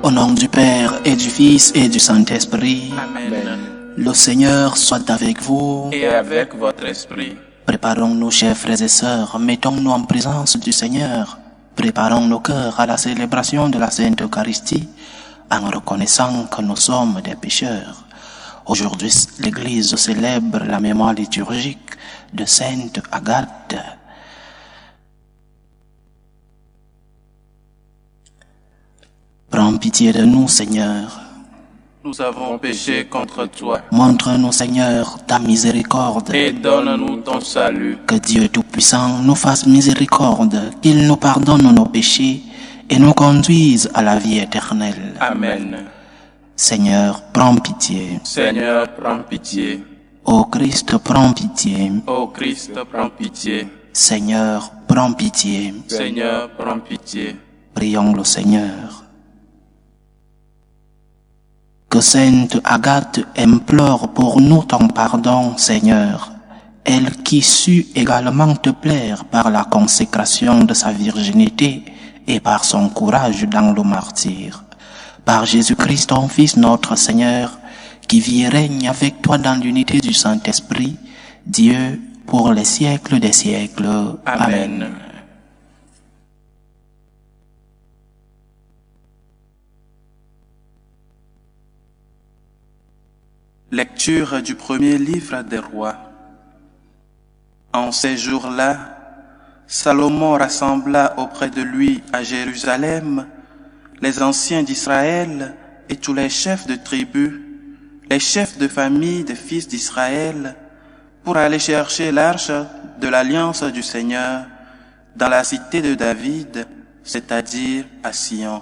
Au nom du Père et du Fils et du Saint-Esprit, Amen. le Seigneur soit avec vous. Et avec votre esprit. Préparons-nous, chers frères et sœurs, mettons-nous en présence du Seigneur. Préparons nos cœurs à la célébration de la Sainte Eucharistie en reconnaissant que nous sommes des pécheurs. Aujourd'hui, l'Église célèbre la mémoire liturgique de Sainte Agathe. Prends pitié de nous, Seigneur. Nous avons péché contre toi. Montre-nous, Seigneur, ta miséricorde. Et donne-nous ton salut. Que Dieu Tout-Puissant nous fasse miséricorde, qu'il nous pardonne nos péchés et nous conduise à la vie éternelle. Amen. Seigneur, prends pitié. Seigneur, prends pitié. Ô Christ, prends pitié. Ô Christ, prends pitié. Seigneur, prends pitié. Seigneur, prends pitié. Prions le Seigneur. Que Sainte Agathe implore pour nous ton pardon, Seigneur, elle qui sut également te plaire par la consécration de sa virginité et par son courage dans le martyre. Par Jésus-Christ, ton Fils, notre Seigneur, qui vit et règne avec toi dans l'unité du Saint-Esprit, Dieu, pour les siècles des siècles. Amen. Lecture du premier livre des rois. En ces jours-là, Salomon rassembla auprès de lui à Jérusalem les anciens d'Israël et tous les chefs de tribus, les chefs de famille des fils d'Israël, pour aller chercher l'arche de l'alliance du Seigneur dans la cité de David, c'est-à-dire à Sion.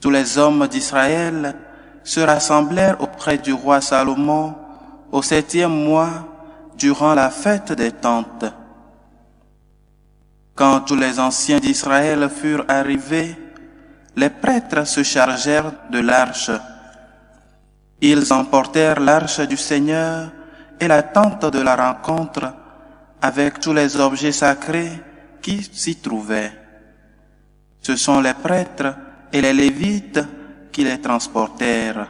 Tous les hommes d'Israël se rassemblèrent auprès du roi Salomon au 7e mois durant la fête des tentes. Quand tous les anciens d'Israël furent arrivés, les prêtres se chargèrent de l'arche. Ils emportèrent l'arche du Seigneur et la tente de la rencontre avec tous les objets sacrés qui s'y trouvaient. Ce sont les prêtres et les Lévites qui les transportèrent.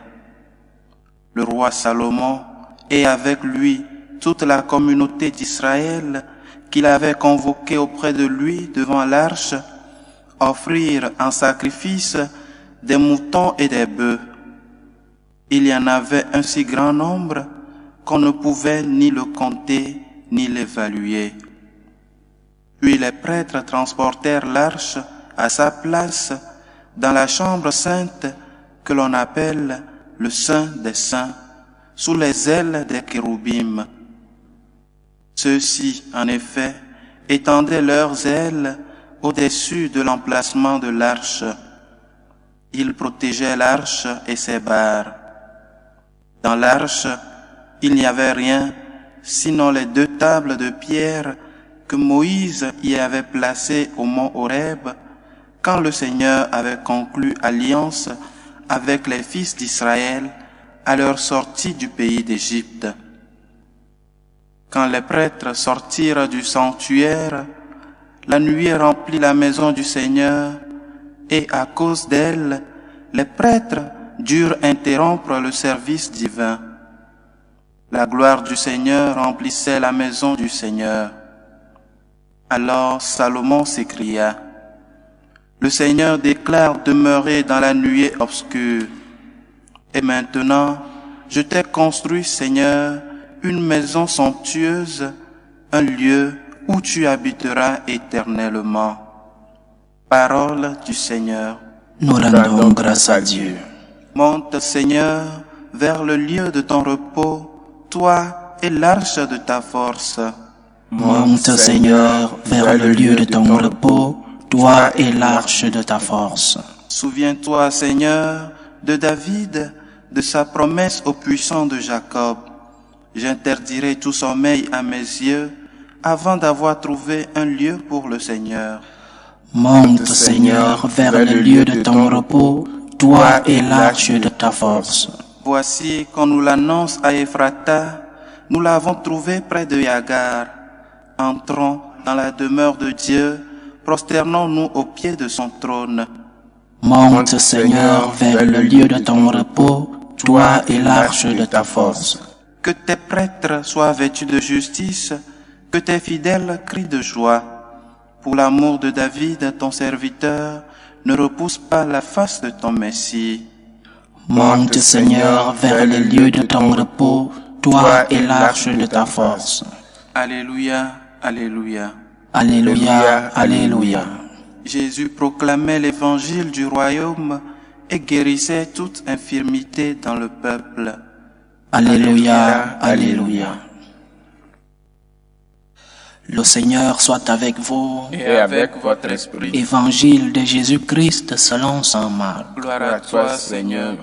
Le roi Salomon et avec lui toute la communauté d'Israël qu'il avait convoquée auprès de lui devant l'arche offrirent en sacrifice des moutons et des bœufs. Il y en avait un si grand nombre qu'on ne pouvait ni le compter ni l'évaluer. Puis les prêtres transportèrent l'arche à sa place dans la chambre sainte que l'on appelle le Saint des Saints, sous les ailes des chérubim. Ceux-ci, en effet, étendaient leurs ailes au-dessus de l'emplacement de l'arche. Ils protégeaient l'arche et ses barres. Dans l'arche, il n'y avait rien, sinon les 2 tables de pierre que Moïse y avait placées au mont Horeb, quand le Seigneur avait conclu alliance avec les fils d'Israël à leur sortie du pays d'Égypte. Quand les prêtres sortirent du sanctuaire, la nuée remplit la maison du Seigneur, et à cause d'elle, les prêtres durent interrompre le service divin. La gloire du Seigneur remplissait la maison du Seigneur. Alors Salomon s'écria: Le Seigneur déclare demeurer dans la nuée obscure. Et maintenant, je t'ai construit, Seigneur, une maison somptueuse, un lieu où tu habiteras éternellement. Parole du Seigneur. Nous rendons grâce à Dieu. Monte, Seigneur, vers le lieu de ton repos, toi et l'arche de ta force. Monte, Seigneur, vers le lieu de ton repos, toi et l'arche de ta force. Souviens-toi, Seigneur, de David, de sa promesse au puissant de Jacob. J'interdirai tout sommeil à mes yeux avant d'avoir trouvé un lieu pour le Seigneur. Monte, Seigneur, vers le lieu de ton repos, toi et l'arche de ta force. Voici qu'on nous l'annonce à Ephrata, nous l'avons trouvé près de Yagar. Entrons dans la demeure de Dieu, prosternons-nous au pied de son trône. Monte, Seigneur, vers le lieu de ton repos, toi et l'arche de ta force. Que tes prêtres soient vêtus de justice, que tes fidèles crient de joie. Pour l'amour de David, ton serviteur, ne repousse pas la face de ton Messie. Monte, Seigneur, vers le lieu de ton repos, toi et l'arche de ta force. Alléluia, Alléluia. Alléluia, Alléluia. Jésus proclamait l'évangile du royaume et guérissait toute infirmité dans le peuple. Alléluia, Alléluia. Le Seigneur soit avec vous. Et avec votre esprit. Évangile de Jésus-Christ selon saint Marc. Gloire à toi, Seigneur.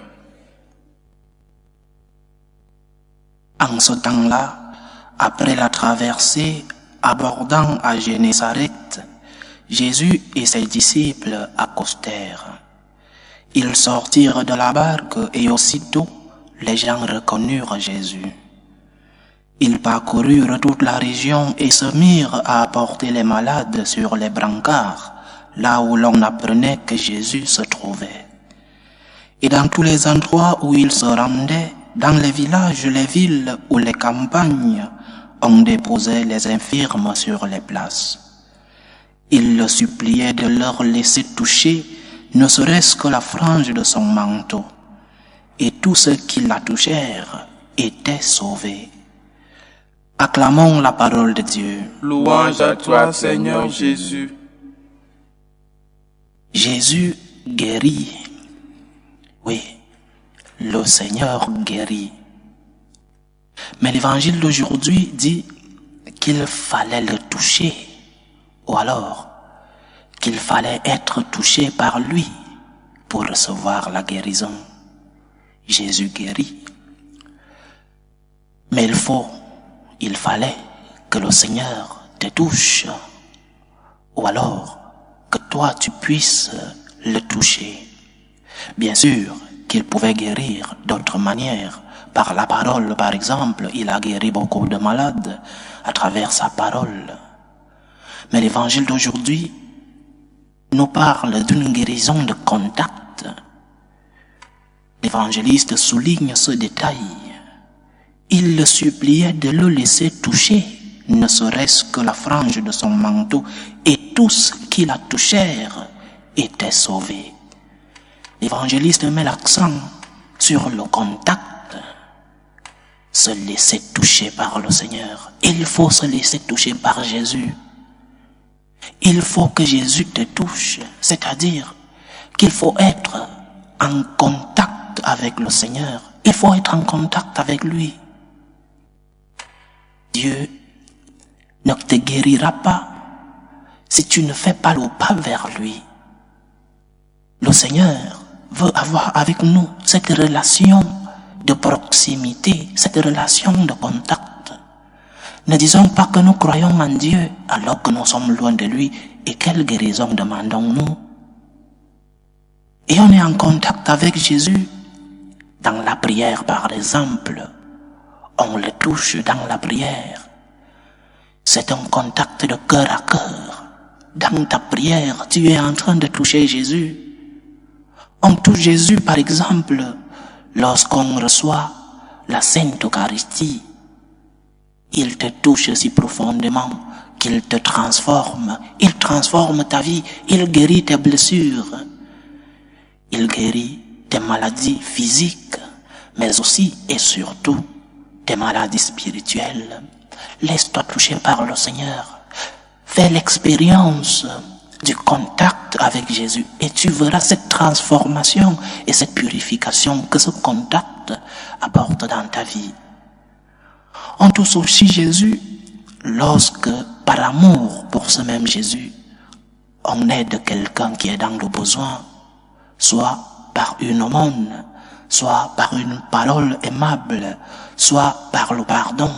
En ce temps-là, après la traversée, abordant à Génézareth, Jésus et ses disciples accostèrent. Ils sortirent de la barque et aussitôt, les gens reconnurent Jésus. Ils parcoururent toute la région et se mirent à apporter les malades sur les brancards, là où l'on apprenait que Jésus se trouvait. Et dans tous les endroits où ils se rendaient, dans les villages, les villes ou les campagnes, on déposait les infirmes sur les places. Ils le suppliaient de leur laisser toucher, ne serait-ce que la frange de son manteau. Et tous ceux qui la touchèrent étaient sauvés. Acclamons la parole de Dieu. Louange à toi, Seigneur Jésus. Jésus guérit. Oui, le Seigneur guérit. Mais l'évangile d'aujourd'hui dit qu'il fallait le toucher, ou alors qu'il fallait être touché par lui pour recevoir la guérison. Jésus guérit. Mais il fallait que le Seigneur te touche, ou alors que toi tu puisses le toucher. Bien sûr qu'il pouvait guérir d'autres manières. Par la parole, par exemple, il a guéri beaucoup de malades à travers sa parole. Mais l'évangile d'aujourd'hui nous parle d'une guérison de contact. L'évangéliste souligne ce détail. Il le suppliait de le laisser toucher, ne serait-ce que la frange de son manteau, et tous qui la touchèrent étaient sauvés. L'évangéliste met l'accent sur le contact. Se laisser toucher par le Seigneur. Il faut se laisser toucher par Jésus. Il faut que Jésus te touche, c'est-à-dire qu'il faut être en contact avec le Seigneur. Il faut être en contact avec lui. Dieu ne te guérira pas si tu ne fais pas le pas vers lui. Le Seigneur veut avoir avec nous cette relation de proximité, cette relation de contact. Ne disons pas que nous croyons en Dieu alors que nous sommes loin de lui. Et quelle guérison demandons-nous? Et on est en contact avec Jésus dans la prière, par exemple. On le touche dans la prière. C'est un contact de cœur à cœur. Dans ta prière, tu es en train de toucher Jésus. On touche Jésus, par exemple, lorsqu'on reçoit la Sainte Eucharistie. Il te touche si profondément qu'il te transforme. Il transforme ta vie. Il guérit tes blessures. Il guérit tes maladies physiques, mais aussi et surtout tes maladies spirituelles. Laisse-toi toucher par le Seigneur. Fais l'expérience du contact avec Jésus et tu verras cette transformation et cette purification que ce contact apporte dans ta vie. On touche aussi Jésus lorsque, par amour pour ce même Jésus, on aide quelqu'un qui est dans le besoin, soit par une aumône, soit par une parole aimable, soit par le pardon.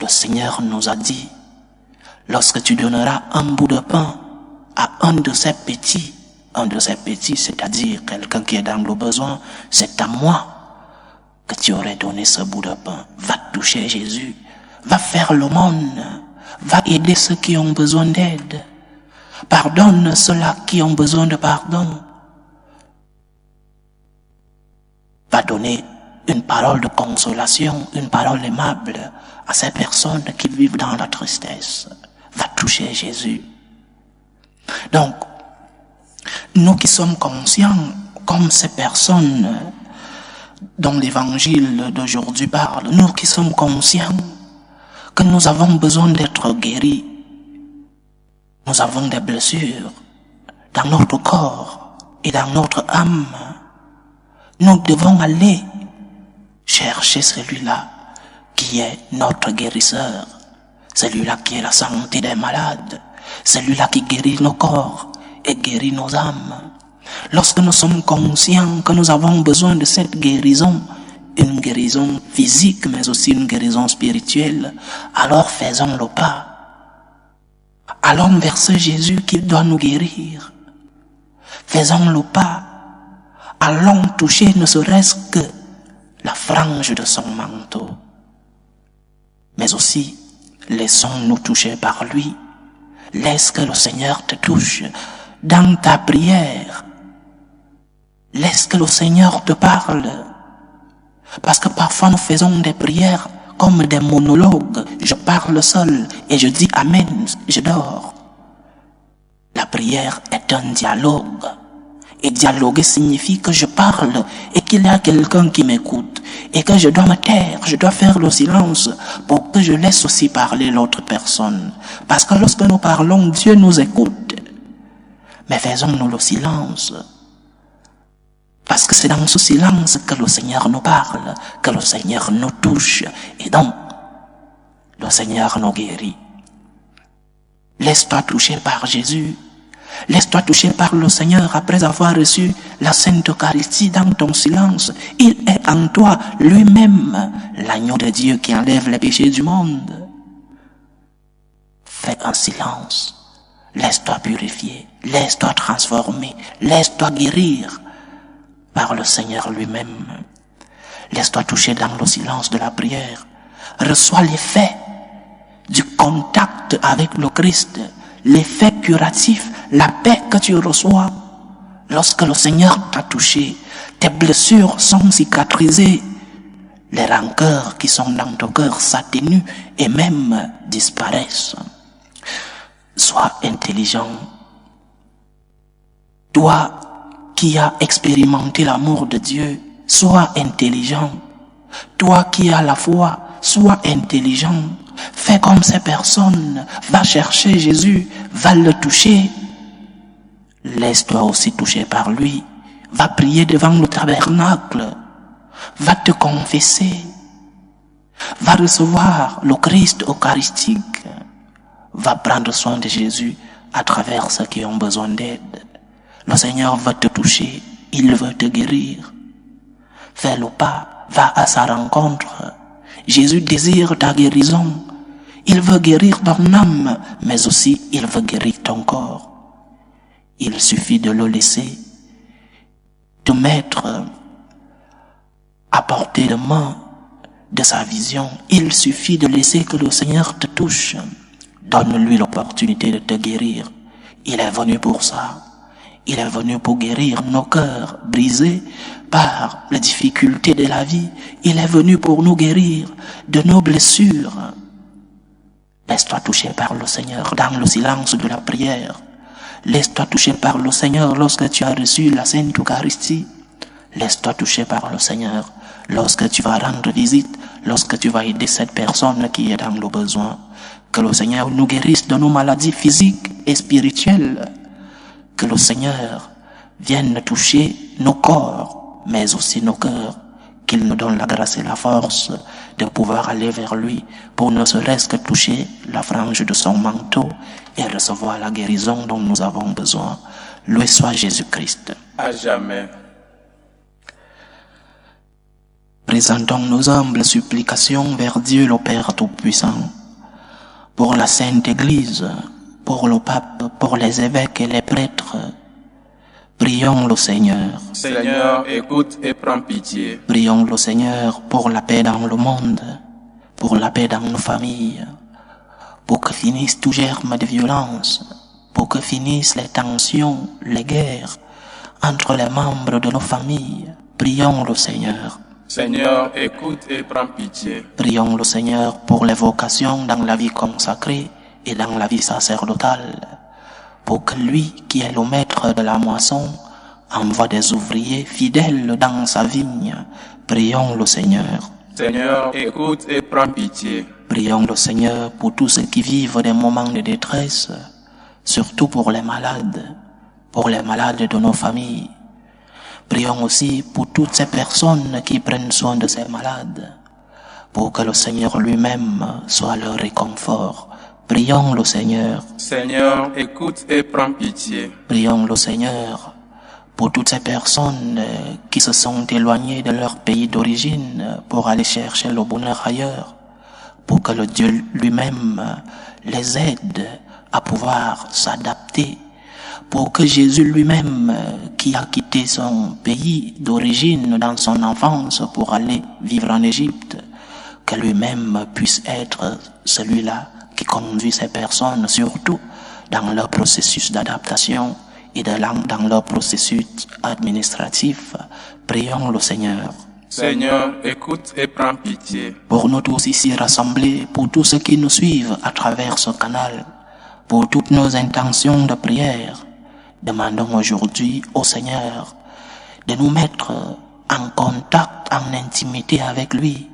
Le Seigneur nous a dit, lorsque tu donneras un bout de pain à un de ces petits, c'est-à-dire quelqu'un qui est dans le besoin, c'est à moi que tu aurais donné ce bout de pain. Va toucher Jésus, va faire l'aumône, va aider ceux qui ont besoin d'aide. Pardonne ceux-là qui ont besoin de pardon. Va donner une parole de consolation, une parole aimable à ces personnes qui vivent dans la tristesse. Va toucher Jésus. Donc, nous qui sommes conscients, comme ces personnes dont l'évangile d'aujourd'hui parle, nous qui sommes conscients que nous avons besoin d'être guéris, nous avons des blessures dans notre corps et dans notre âme, nous devons aller chercher celui-là qui est notre guérisseur, celui-là qui est la santé des malades, celui-là qui guérit nos corps et guérit nos âmes. Lorsque nous sommes conscients que nous avons besoin de cette guérison, une guérison physique mais aussi une guérison spirituelle, alors faisons le pas. Allons vers ce Jésus qui doit nous guérir. Faisons le pas. Allons toucher ne serait-ce que la frange de son manteau. Mais aussi, laissons-nous toucher par lui. Laisse que le Seigneur te touche dans ta prière. Laisse que le Seigneur te parle. Parce que parfois nous faisons des prières comme des monologues. Je parle seul et je dis Amen, je dors. La prière est un dialogue. Et dialoguer signifie que je parle et qu'il y a quelqu'un qui m'écoute. Et que je dois me taire, je dois faire le silence pour que je laisse aussi parler l'autre personne. Parce que lorsque nous parlons, Dieu nous écoute. Mais faisons-nous le silence. Parce que c'est dans ce silence que le Seigneur nous parle, que le Seigneur nous touche, et donc, le Seigneur nous guérit. Laisse-toi toucher par Jésus. Laisse-toi toucher par le Seigneur après avoir reçu la Sainte Eucharistie dans ton silence. Il est en toi lui-même, l'agneau de Dieu qui enlève les péchés du monde. Fais un silence. Laisse-toi purifier. Laisse-toi transformer. Laisse-toi guérir par le Seigneur lui-même. Laisse-toi toucher dans le silence de la prière. Reçois l'effet du contact avec le Christ, l'effet curatif, la paix que tu reçois lorsque le Seigneur t'a touché. Tes blessures sont cicatrisées, les rancœurs qui sont dans ton cœur s'atténuent et même disparaissent. Sois intelligent. Toi qui as expérimenté l'amour de Dieu, sois intelligent. Toi qui as la foi, sois intelligent. Fais comme ces personnes. Va chercher Jésus, va le toucher. Laisse-toi aussi toucher par lui. Va prier devant le tabernacle. Va te confesser. Va recevoir le Christ eucharistique. Va prendre soin de Jésus à travers ceux qui ont besoin d'aide. Le Seigneur veut te toucher, il veut te guérir. Fais le pas, va à sa rencontre. Jésus désire ta guérison. Il veut guérir ton âme, mais aussi il veut guérir ton corps. Il suffit de le laisser te mettre à portée de main de sa vision. Il suffit de laisser que le Seigneur te touche. Donne-lui l'opportunité de te guérir. Il est venu pour ça. Il est venu pour guérir nos cœurs brisés par les difficultés de la vie. Il est venu pour nous guérir de nos blessures. Laisse-toi toucher par le Seigneur dans le silence de la prière. Laisse-toi toucher par le Seigneur lorsque tu as reçu la Sainte Eucharistie. Laisse-toi toucher par le Seigneur lorsque tu vas rendre visite, lorsque tu vas aider cette personne qui est dans le besoin. Que le Seigneur nous guérisse de nos maladies physiques et spirituelles. Que le Seigneur vienne toucher nos corps, mais aussi nos cœurs. Qu'il nous donne la grâce et la force de pouvoir aller vers lui pour ne serait-ce que toucher la frange de son manteau et recevoir la guérison dont nous avons besoin. Loué soit Jésus-Christ. À jamais. Présentons nos humbles supplications vers Dieu le Père Tout-Puissant, pour la Sainte Église, pour le pape, pour les évêques et les prêtres. Prions le Seigneur. Seigneur, écoute et prends pitié. Prions le Seigneur pour la paix dans le monde, pour la paix dans nos familles, pour que finisse tout germe de violence, pour que finissent les tensions, les guerres entre les membres de nos familles. Prions le Seigneur. Seigneur, écoute et prends pitié. Prions le Seigneur pour les vocations dans la vie consacrée et dans la vie sacerdotale, pour que lui, qui est le maître de la moisson, envoie des ouvriers fidèles dans sa vigne. Prions le Seigneur. Seigneur, écoute et prends pitié. Prions le Seigneur pour tous ceux qui vivent des moments de détresse, surtout pour les malades de nos familles. Prions aussi pour toutes ces personnes qui prennent soin de ces malades, pour que le Seigneur lui-même soit leur réconfort. Prions le Seigneur. Seigneur, écoute et prends pitié. Prions le Seigneur pour toutes ces personnes qui se sont éloignées de leur pays d'origine pour aller chercher le bonheur ailleurs, pour que le Dieu lui-même les aide à pouvoir s'adapter, pour que Jésus lui-même, qui a quitté son pays d'origine dans son enfance pour aller vivre en Égypte, que lui-même puisse être celui-là qui conduit ces personnes, surtout dans leur processus d'adaptation et dans leur processus administratif. Prions le Seigneur. Seigneur, écoute et prends pitié. Pour nous tous ici rassemblés, pour tous ceux qui nous suivent à travers ce canal, pour toutes nos intentions de prière, demandons aujourd'hui au Seigneur de nous mettre en contact, en intimité avec lui.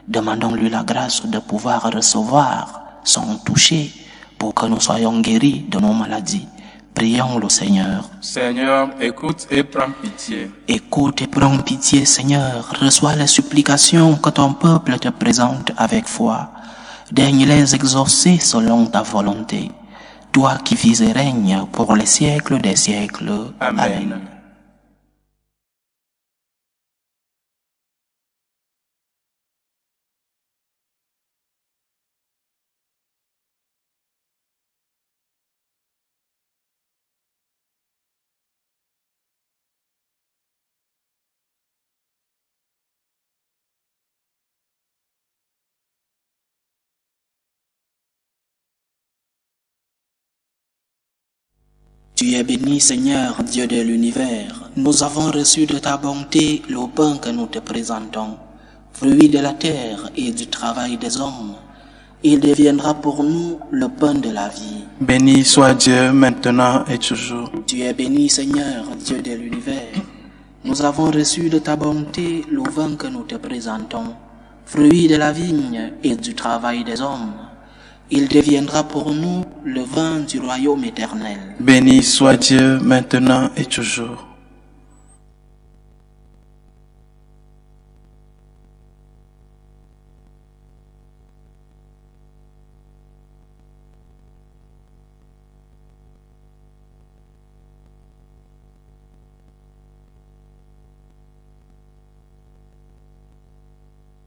Demandons-lui la grâce de pouvoir recevoir son toucher pour que nous soyons guéris de nos maladies. Prions le Seigneur. Seigneur, écoute et prends pitié. Écoute et prends pitié, Seigneur. Reçois les supplications que ton peuple te présente avec foi. Daigne les exaucer selon ta volonté. Toi qui vis et règnes pour les siècles des siècles. Amen. Tu es béni, Seigneur, Dieu de l'univers. Nous avons reçu de ta bonté le pain que nous te présentons, fruit de la terre et du travail des hommes. Il deviendra pour nous le pain de la vie. Béni soit Dieu maintenant et toujours. Tu es béni, Seigneur, Dieu de l'univers. Nous avons reçu de ta bonté le vin que nous te présentons, fruit de la vigne et du travail des hommes. Il deviendra pour nous le vin du royaume éternel. Béni soit Dieu maintenant et toujours.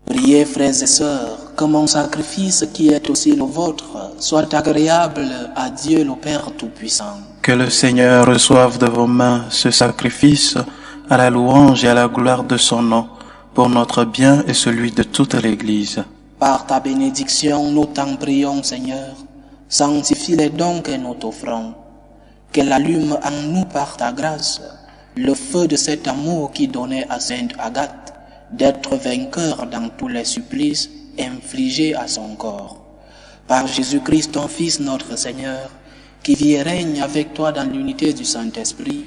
Priez, frères et sœurs, que mon sacrifice qui est aussi le vôtre soit agréable à Dieu le Père Tout-Puissant. Que le Seigneur reçoive de vos mains ce sacrifice à la louange et à la gloire de son nom, pour notre bien et celui de toute l'Église. Par ta bénédiction, nous t'en prions, Seigneur, sanctifie les dons que nous t'offrons, qu'elle allume en nous par ta grâce le feu de cet amour qui donnait à Sainte Agathe d'être vainqueur dans tous les supplices infligés à son corps. Par Jésus-Christ, ton Fils, notre Seigneur, qui vit et règne avec toi dans l'unité du Saint-Esprit,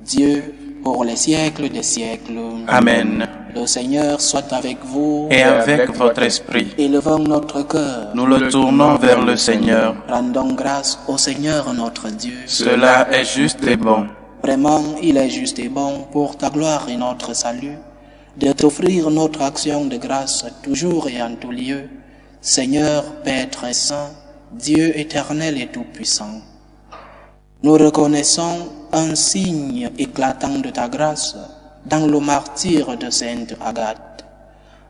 Dieu, pour les siècles des siècles. Amen. Le Seigneur soit avec vous. Et avec votre esprit. Élevons notre cœur. Nous le tournons vers le Seigneur. Rendons grâce au Seigneur notre Dieu. Cela est juste et bon. Vraiment, il est juste et bon pour ta gloire et notre salut, de t'offrir notre action de grâce toujours et en tout lieu, Seigneur, Père très saint, Dieu éternel et tout-puissant. Nous reconnaissons un signe éclatant de ta grâce dans le martyre de Sainte Agathe.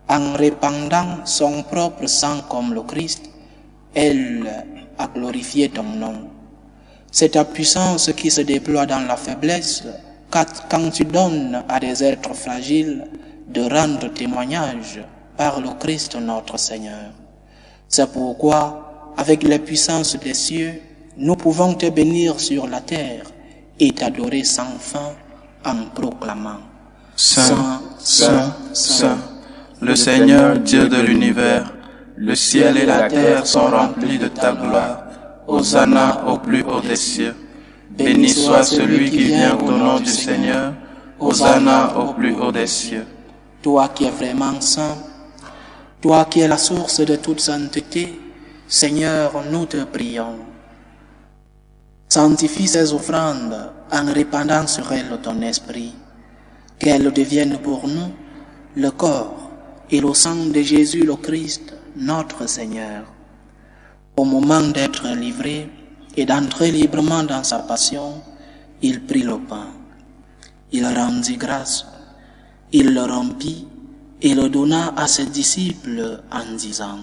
En répandant son propre sang comme le Christ, elle a glorifié ton nom. C'est ta puissance qui se déploie dans la faiblesse, quand tu donnes à des êtres fragiles de rendre témoignage par le Christ notre Seigneur. C'est pourquoi, avec les puissances des cieux, nous pouvons te bénir sur la terre et t'adorer sans fin en proclamant Saint, Saint, Saint, le Seigneur Dieu de l'univers, le ciel et la terre sont remplis de ta gloire. Hosanna au plus haut des cieux. Béni soit celui qui vient au nom du Seigneur. Hosanna au plus haut des cieux. Toi qui es vraiment saint, toi qui es la source de toute sainteté, Seigneur, nous te prions. Sanctifie ces offrandes en répandant sur elles ton esprit, qu'elles deviennent pour nous le corps et le sang de Jésus le Christ, notre Seigneur. Au moment d'être livré et d'entrer librement dans sa passion, il prit le pain. Il rendit grâce, il le rompit et le donna à ses disciples en disant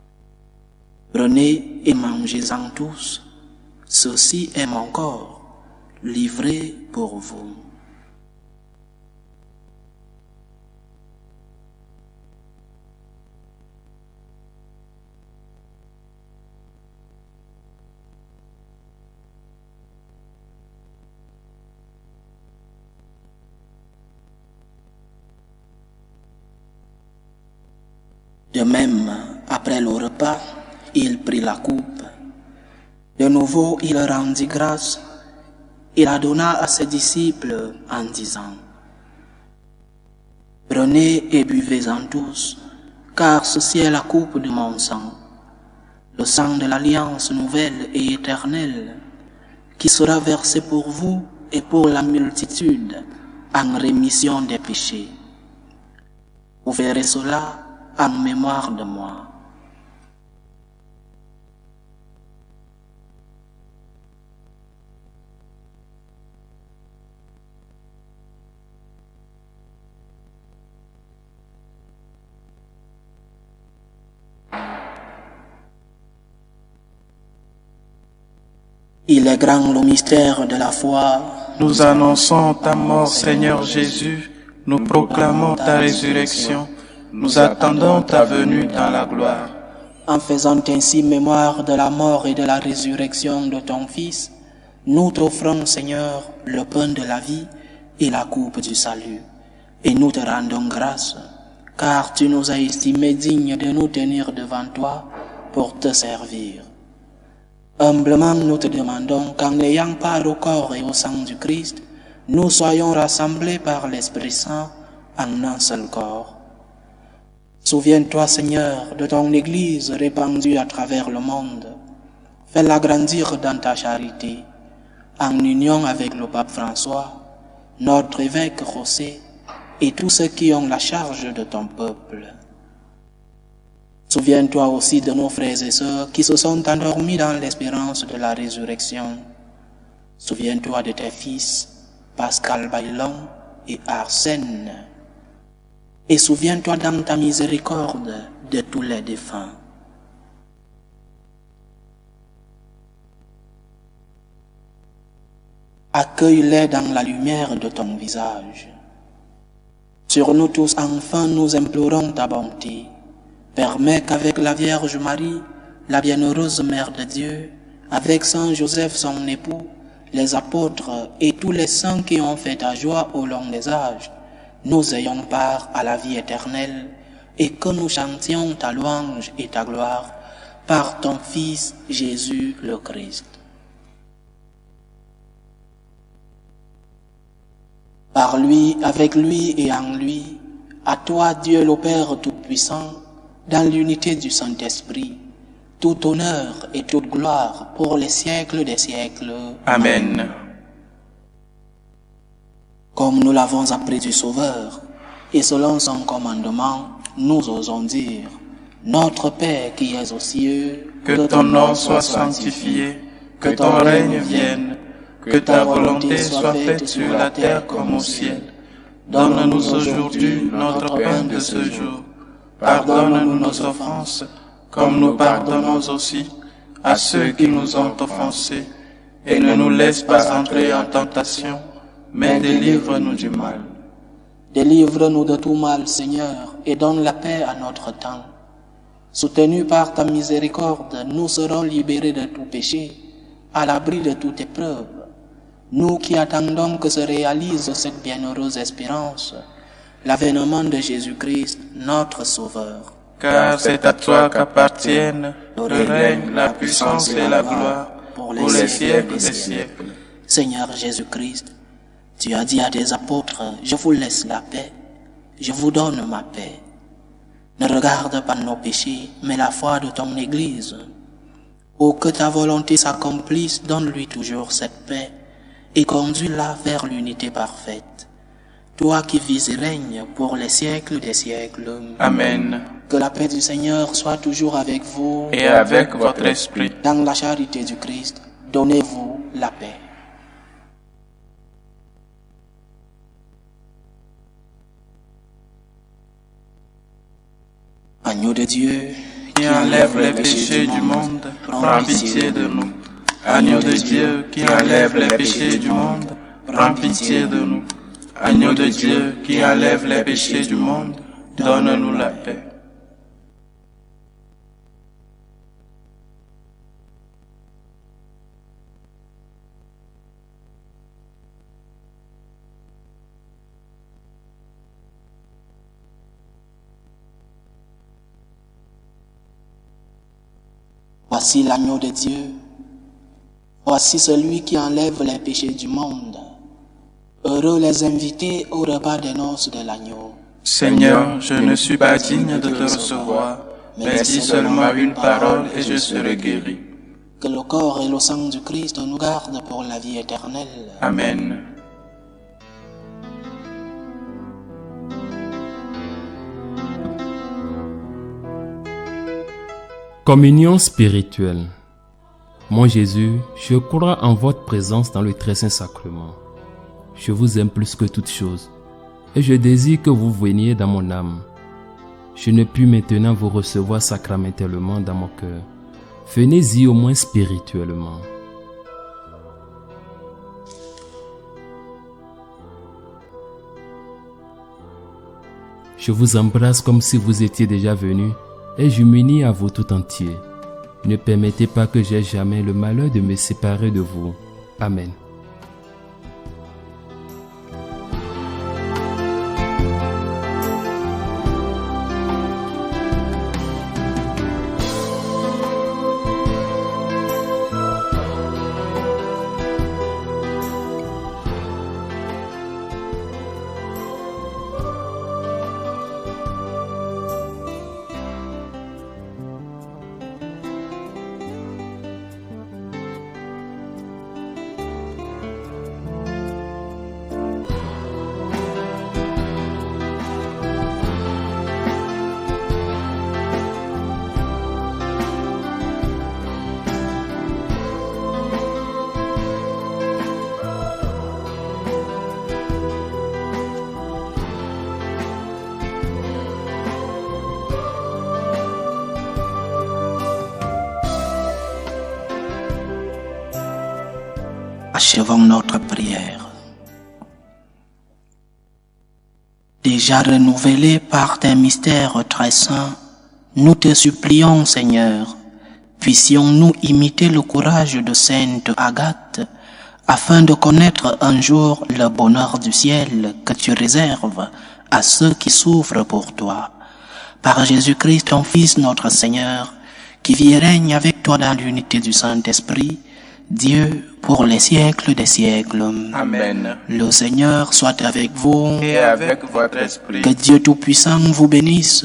« Prenez et mangez-en tous, ceci est mon corps, livré pour vous. » De même, après le repas, il prit la coupe. De nouveau, il rendit grâce et la donna à ses disciples en disant « Prenez et buvez-en tous, car ceci est la coupe de mon sang, le sang de l'alliance nouvelle et éternelle, qui sera versé pour vous et pour la multitude en rémission des péchés. Vous verrez cela en mémoire de moi. » Il est grand le mystère de la foi. Nous annonçons ta mort, Seigneur Jésus. Nous proclamons ta résurrection. Nous attendons ta venue dans la gloire. En faisant ainsi mémoire de la mort et de la résurrection de ton Fils, nous t'offrons, Seigneur, le pain de la vie et la coupe du salut. Et nous te rendons grâce, car tu nous as estimés dignes de nous tenir devant toi pour te servir. Humblement, nous te demandons qu'en ayant part au corps et au sang du Christ, nous soyons rassemblés par l'Esprit Saint en un seul corps. Souviens-toi, Seigneur, de ton Église répandue à travers le monde. Fais-la grandir dans ta charité, en union avec le pape François, notre évêque José et tous ceux qui ont la charge de ton peuple. Souviens-toi aussi de nos frères et sœurs qui se sont endormis dans l'espérance de la résurrection. Souviens-toi de tes fils, Pascal Bailon et Arsène. Et souviens-toi dans ta miséricorde de tous les défunts. Accueille-les dans la lumière de ton visage. Sur nous tous, enfin, nous implorons ta bonté. Permets qu'avec la Vierge Marie, la bienheureuse Mère de Dieu, avec Saint Joseph son époux, les apôtres et tous les saints qui ont fait ta joie au long des âges, nous ayons part à la vie éternelle et que nous chantions ta louange et ta gloire par ton Fils Jésus le Christ. Par lui, avec lui et en lui, à toi Dieu le Père Tout-Puissant, dans l'unité du Saint-Esprit, tout honneur et toute gloire pour les siècles des siècles. Amen. Comme nous l'avons appris du Sauveur, et selon son commandement, nous osons dire, Notre Père qui es aux cieux, que ton nom soit sanctifié, que ton règne vienne, que ta volonté soit faite sur la terre comme au ciel. Donne-nous aujourd'hui notre pain de ce jour. Pardonne-nous nos offenses, comme nous pardonnons aussi à ceux qui nous ont offensés, et ne nous laisse pas entrer en tentation, mais délivre-nous du mal. Délivre-nous de tout mal, Seigneur, et donne la paix à notre temps. Soutenus par ta miséricorde, nous serons libérés de tout péché à l'abri de toute épreuve, nous qui attendons que se réalise cette bienheureuse espérance, l'avènement de Jésus-Christ, notre Sauveur. Car c'est à toi qu'appartiennent le règne, la puissance et la gloire pour les siècles des siècles. Seigneur Jésus-Christ, tu as dit à tes apôtres, je vous laisse la paix, je vous donne ma paix. Ne regarde pas nos péchés, mais la foi de ton Église. Ô que ta volonté s'accomplisse, donne-lui toujours cette paix et conduis-la vers l'unité parfaite. Toi qui vis et règnes pour les siècles des siècles. Amen. Que la paix du Seigneur soit toujours avec vous. Et avec votre esprit. Dans la charité du Christ, donnez-vous la paix. Agneau de Dieu, qui enlève les péchés du monde, prends pitié de nous. Agneau de Dieu, qui enlève les péchés du monde, prends pitié de nous. Agneau de Dieu, qui enlève les péchés du monde, donne-nous la paix. Voici l'agneau de Dieu. Voici celui qui enlève les péchés du monde. Heureux les invités au repas des noces de l'agneau. Seigneur, je ne suis pas digne de te recevoir, mais dis seulement une parole et je serai guéri. Que le corps et le sang du Christ nous gardent pour la vie éternelle. Amen. Communion spirituelle. Mon Jésus, je crois en votre présence dans le très saint sacrement. Je vous aime plus que toute chose, et je désire que vous veniez dans mon âme. Je ne puis maintenant vous recevoir sacramentellement dans mon cœur. Venez-y au moins spirituellement. Je vous embrasse comme si vous étiez déjà venu, et je m'unis à vous tout entier. Ne permettez pas que j'aie jamais le malheur de me séparer de vous. Amen. Achevons notre prière. Déjà renouvelés par tes mystères très saints, nous te supplions, Seigneur, puissions-nous imiter le courage de Sainte Agathe, afin de connaître un jour le bonheur du ciel que tu réserves à ceux qui souffrent pour toi. Par Jésus-Christ, ton Fils, notre Seigneur, qui vit et règne avec toi dans l'unité du Saint-Esprit, Dieu, pour les siècles des siècles. Amen. Le Seigneur soit avec vous. Et avec votre esprit. Que Dieu Tout-Puissant vous bénisse,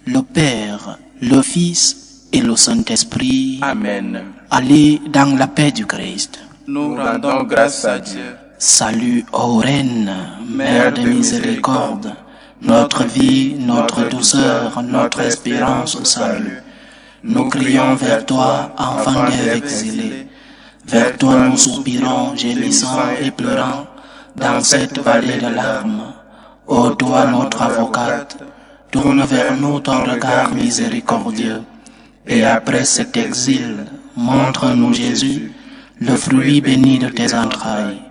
le Père, le Fils et le Saint-Esprit. Amen. Allez dans la paix du Christ. Nous rendons grâce à Dieu. Salut, ô Reine, Mère de miséricorde, notre vie, notre douceur, notre espérance au salut. Nous crions vers toi, enfant des exilés. Vers toi nous soupirons, gémissant et pleurant, dans cette vallée de larmes. Ô toi, notre avocate, tourne vers nous ton regard miséricordieux. Et après cet exil, montre-nous Jésus, le fruit béni de tes entrailles.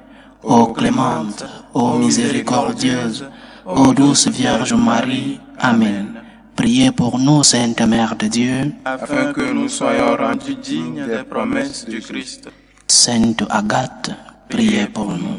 Ô clémente, ô miséricordieuse, ô douce Vierge Marie. Amen. priez pour nous, Sainte Mère de Dieu. afin que nous soyons rendus dignes des promesses du Christ. Sainte Agathe, priez pour nous.